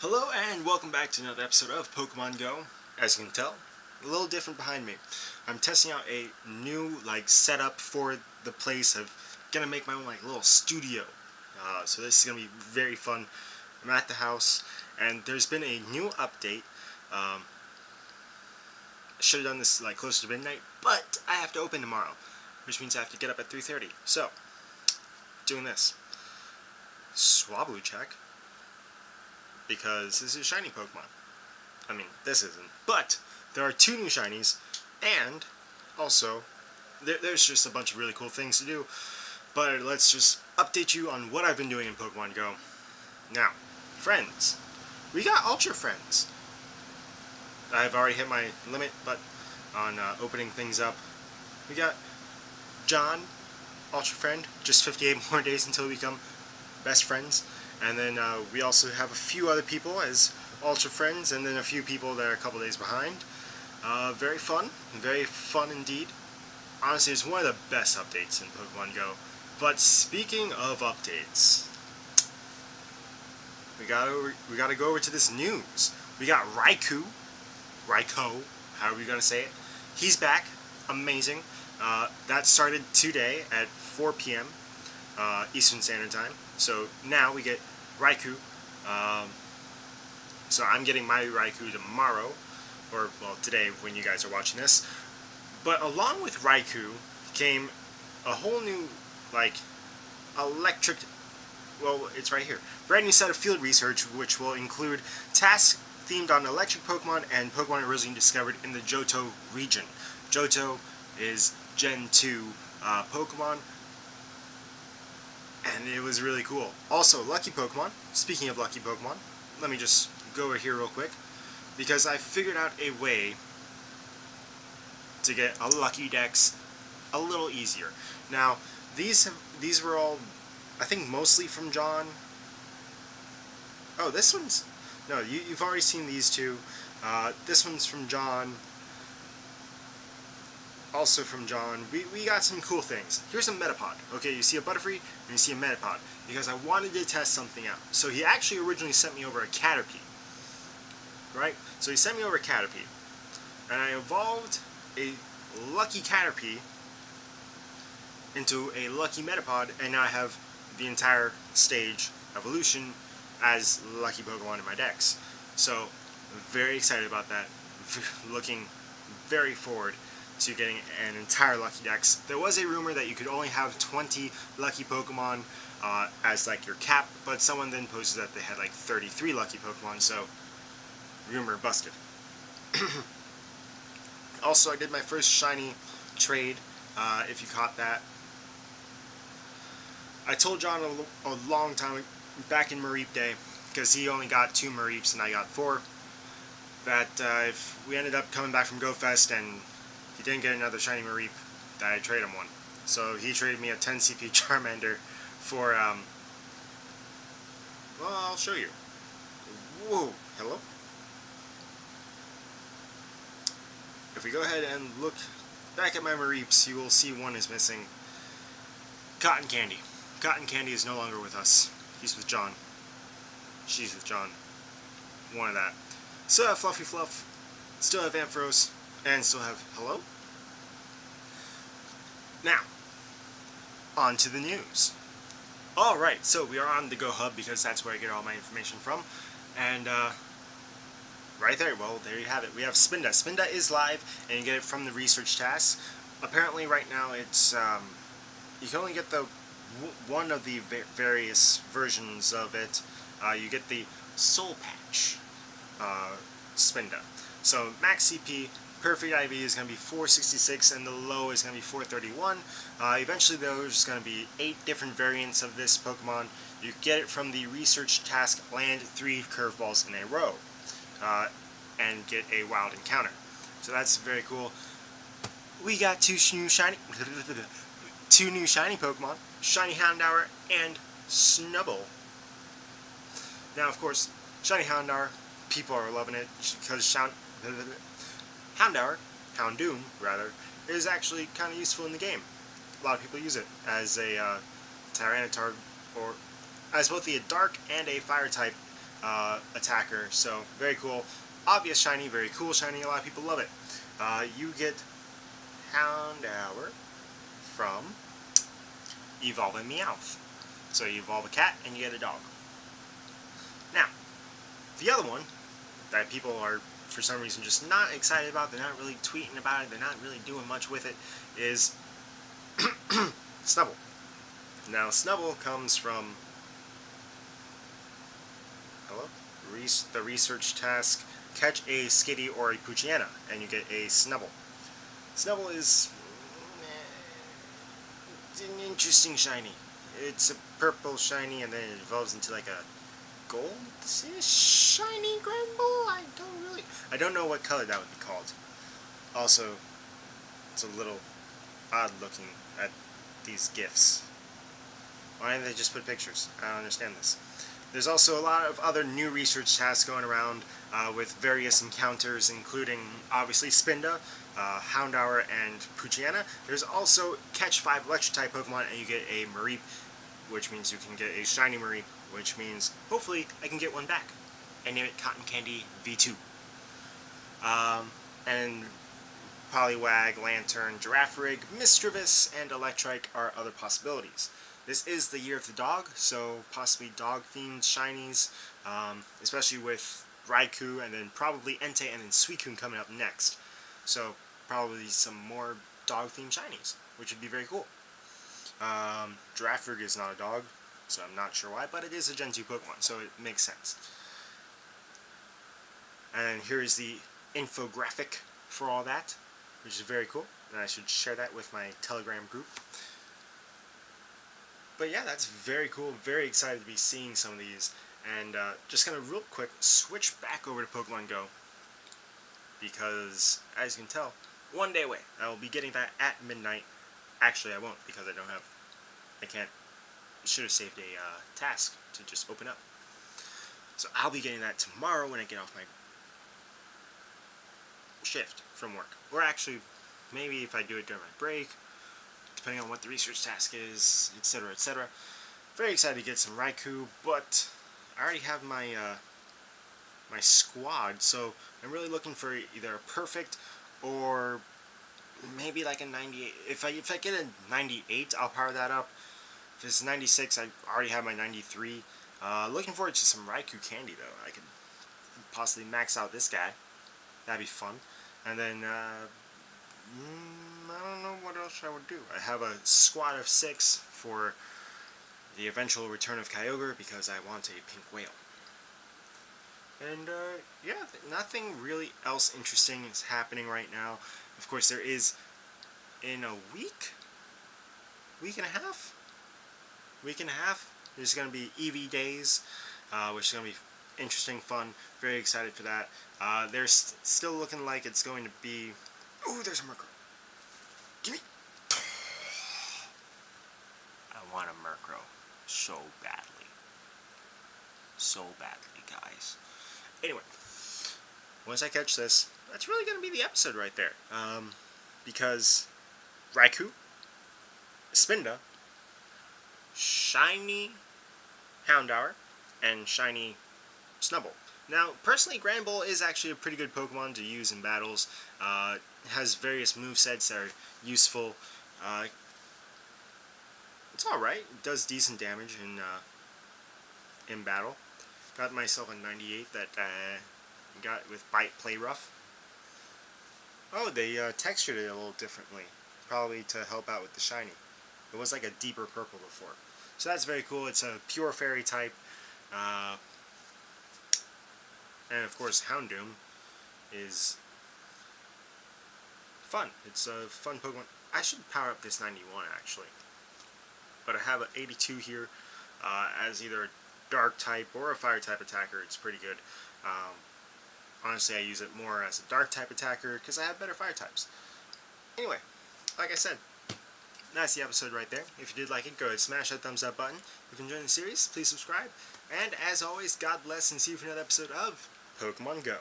Hello and welcome back to another episode of Pokemon Go. As you can tell, a little different behind me. I'm testing out a new setup for the place. I'm gonna make my own little studio. So this is gonna be very fun. I'm at the house and there's been a new update. I should have done this closer to midnight, but I have to open tomorrow, which means I have to get up at 3:30. So, doing this. Swablu check. Because this is a shiny Pokemon. I mean, this isn't. But there are two new shinies, and also there's just a bunch of really cool things to do. But let's just update you on what I've been doing in Pokemon Go. Now, friends. We got Ultra Friends. I've already hit my limit, but on opening things up. We got John, Ultra Friend. Just 58 more days until we become best friends. And then we also have a few other people as Ultra Friends, and then a few people that are a couple days behind. Very fun indeed. Honestly, it's one of the best updates in Pokemon Go. But speaking of updates, we gotta go over to this news. We got Raikou, however you're gonna say it. He's back, amazing. That started today at 4 p.m. Eastern Standard Time. So now we get Raikou. So I'm getting my Raikou tomorrow, or well today when you guys are watching this. But along with Raikou came a whole new electric. Well, it's right here. Brand new set of field research, which will include tasks themed on electric Pokemon and Pokemon originally discovered in the Johto region. Johto is Gen 2 Pokemon. And it was really cool. Also, lucky Pokemon. Speaking of lucky Pokemon, let me just go over here real quick, because I figured out a way to get a lucky dex a little easier. Now, these were all, I think, mostly from John. Oh, this one's no. You've already seen these two. This one's from John. Also from John, we got some cool things. Here's a Metapod. Okay, you see a Butterfree and you see a Metapod, because I wanted to test something out. So he actually originally sent me over a Caterpie. Right? So he sent me over a Caterpie. And I evolved a lucky Caterpie into a lucky Metapod, and now I have the entire stage evolution as lucky Pokemon in my decks. So, very excited about that. Looking very forward to getting an entire lucky dex. There was a rumor that you could only have 20 lucky Pokemon as your cap, but someone then posted that they had 33 lucky Pokemon, so rumor busted. Also, I did my first shiny trade, if you caught that. I told John a long time back in Mareep Day, because he only got 2 Mareeps and I got 4, that if we ended up coming back from GoFest and he didn't get another shiny Mareep, that I'd trade him one. So he traded me a 10 CP Charmander for, well, I'll show you. Whoa, hello? If we go ahead and look back at my Mareeps, you will see one is missing. Cotton Candy. Cotton Candy is no longer with us. He's with John. She's with John. One of that. Still have Fluffy Fluff. Still have Ampharos. And still have hello? Now, on to the news. Alright, so we are on the Go Hub, because that's where I get all my information from. And, right there, well, there you have it. We have Spinda. Spinda is live, and you get it from the research task. Apparently, right now, it's, you can only get the one of the various versions of it. You get the Soul Patch Spinda. So, max CP, perfect IV is going to be 466, and the low is going to be 431. Eventually, there's going to be 8 different variants of this Pokemon. You get it from the research task, land 3 curveballs in a row, and get a wild encounter. So that's very cool. We got 2 new shiny Pokemon, Shiny Houndour and Snubbull. Now, of course, Shiny Houndour, people are loving it, because Houndoom, is actually kind of useful in the game. A lot of people use it as a Tyranitar, or as both a dark and a fire type attacker. So very cool. Obvious shiny, very cool shiny. A lot of people love it. You get Houndour from evolving Meowth. So you evolve a cat and you get a dog. Now, the other one that people are for some reason just not excited about, they're not really tweeting about it, they're not really doing much with it, is Snubble. Now, Snubble comes from the research task, catch a Skitty or a Poochyena, and you get a Snubble. Snubble is an interesting shiny. It's a purple shiny, and then it evolves into like a gold shiny Granbull. I don't know what color that would be called. Also, it's a little odd looking at these GIFs. Why didn't they just put pictures? I don't understand this. There's also a lot of other new research tasks going around with various encounters, including obviously Spinda, Houndour, and Poochyena. There's also catch 5 electric-type Pokemon and you get a Mareep, which means you can get a shiny Mareep, which means hopefully I can get one back and name it Cotton Candy V2. And Poliwag, Lantern, Girafarig, Mischievous, and Electrike are other possibilities. This is the year of the dog, so possibly dog-themed shinies, especially with Raikou, and then probably Entei, and then Suicune coming up next. So probably some more dog-themed shinies, which would be very cool. Girafarig is not a dog, so I'm not sure why, but it is a Gen 2 Pokemon, so it makes sense. And here is the infographic for all that, which is very cool, and I should share that with my Telegram group. But yeah, that's very cool. Very excited to be seeing some of these. And just going to real quick switch back over to Pokemon Go. Because, as you can tell, one day away. I will be getting that at midnight. Actually, I won't because I can't. Should have saved a task to just open up. So I'll be getting that tomorrow when I get off my shift from work. Or actually, maybe if I do it during my break, depending on what the research task is, etc., etc. Very excited to get some Raikou, but I already have my my squad, so I'm really looking for either a perfect or maybe like a 98. If I get a 98, I'll power that up. If it's 96, I already have my 93. Looking forward to some Raikou candy though. I could possibly max out this guy. That'd be fun. And then I don't know what else I would do. I have a squad of 6 for the eventual return of Kyogre because I want a pink whale. And yeah, nothing really else interesting is happening right now. Of course, there is in a week and a half, there's going to be EV days, which is going to be interesting, fun. Very excited for that. They're still looking like it's going to be. Ooh, there's a Murkrow. Gimme! I want a Murkrow so badly. So badly, guys. Anyway, once I catch this, that's really going to be the episode right there. Because Raikou, Spinda, shiny Houndour, and shiny Snubble. Now, personally, Granbull is actually a pretty good Pokemon to use in battles. It has various movesets that are useful. It's alright. It does decent damage in battle. Got myself a 98 that got with Bite Play Rough. Oh, they textured it a little differently. Probably to help out with the shiny. It was like a deeper purple before. So that's very cool. It's a pure fairy type. And of course, Houndoom is fun. It's a fun Pokemon. I should power up this 91 actually. But I have an 82 here as either a dark type or a fire type attacker. It's pretty good. Honestly, I use it more as a dark type attacker because I have better fire types. Anyway, like I said, that's the episode right there. If you did like it, go ahead, smash that thumbs up button. If you're enjoying the series, please subscribe. And as always, God bless and see you for another episode of Pokemon Go.